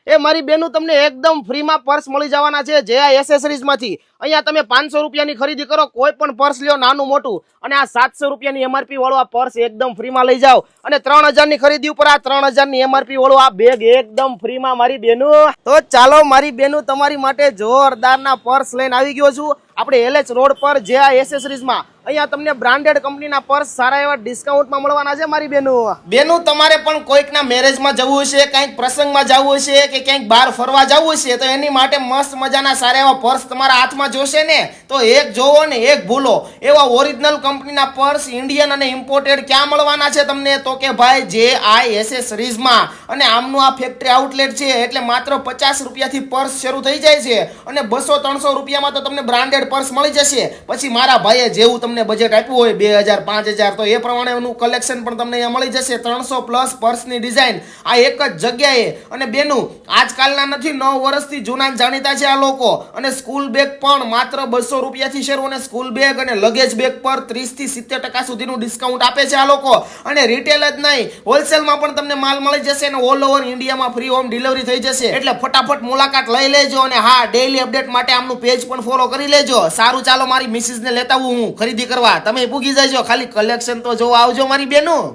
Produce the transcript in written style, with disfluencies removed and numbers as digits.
એ મારી બેનું તમને એકદમ ફ્રીમાં પર્સ મળી જવાના છે જે આ એસેસરીઝમાંથી. અહીંયા તમે 500 રૂપિયાની ખરીદી કરો, કોઈ પણ પર્સ લ્યો નાનું મોટું, અને આ 700 રૂપિયાની એમઆરપી વાળો આ પર્સ એકદમ ફ્રીમાં લઈ જાઓ. અને 3000 ની ખરીદી ઉપર આ 3000 ની એમઆરપી વાળો આ બેગ એકદમ ફ્રીમાં મારી બેનું. તો ચાલો મારી બેનું, તમારી માટે જોરદારના પર્સ લઈને આવી ગયો છું આપણે એલએચ રોડ પર જે આ એસેસરીઝમાં. અહીંયા તમને બ્રાન્ડેડ કંપનીના પર્સ સારા એવા ડિસ્કાઉન્ટમાં મળવાના છે મારી બેનું. તમારે પણ કોઈકના મેરેજમાં જવું હશે, કંઈક પ્રસંગમાં જવું હશે કે ક્યાંક બહાર ફરવા જવું હશે, તો એની માટે મસ્ત મજાના સારા એવા પર્સ તમારા હાથમાં જોશે ને, તો એક જોવો ને એક ભૂલો એવા ઓરિજિનલ કંપનીના પર્સ ઇન્ડિયન અને ઇમ્પોર્ટેડ ક્યાં મળવાના છે તમને, તો કે ભાઈ જે આ એસેસરીઝમાં. અને આમનું આ ફેક્ટરી આઉટલેટ છે, એટલે માત્ર 50 રૂપિયાથી પર્સ શરૂ થઈ જાય છે અને 200-300 રૂપિયામાં તો તમને બ્રાન્ડેડ પર્સ મળી જશે. પછી મારા ભાઈએ જેવું તમને બજેટ આપ્યું હોય 2000-5000, તો એ પ્રમાણેનું કલેક્શન પણ તમને અહીંયા મળી જશે. 300+ પર્સની ડિઝાઇન આ એક જ જગ્યાએ. અને બેનું આજકાલના નથી, 9 વર્ષથી જૂના જાણીતા છે આ લોકો. અને સ્કૂલ બેગ પણ માત્ર 200 રૂપિયાથી શરૂ, અને સ્કૂલ બેગ અને લગેજ બેગ પર 30-70% સુધીનું ડિસ્કાઉન્ટ આપે છે આ લોકો. અને રિટેલ જ નહીં, હોલસેલમાં પણ તમને માલ મળી જશે અને ઓલ ઓવર ઇન્ડિયામાં ફ્રી હોમ ડિલિવરી થઈ જશે. એટલે ફટાફટ મુલાકાત લઈ લેજો. અને હા, ડેઈલી અપડેટ માટે આમનું પેજ પણ ફોલો કરી લેજો. સારું, ચાલો મારી મિસિસને લેતા હું ખરીદી કરવા, તમે પૂગી જજો. ખાલી કલેક્શન તો જોવા આવજો મારી બેનું.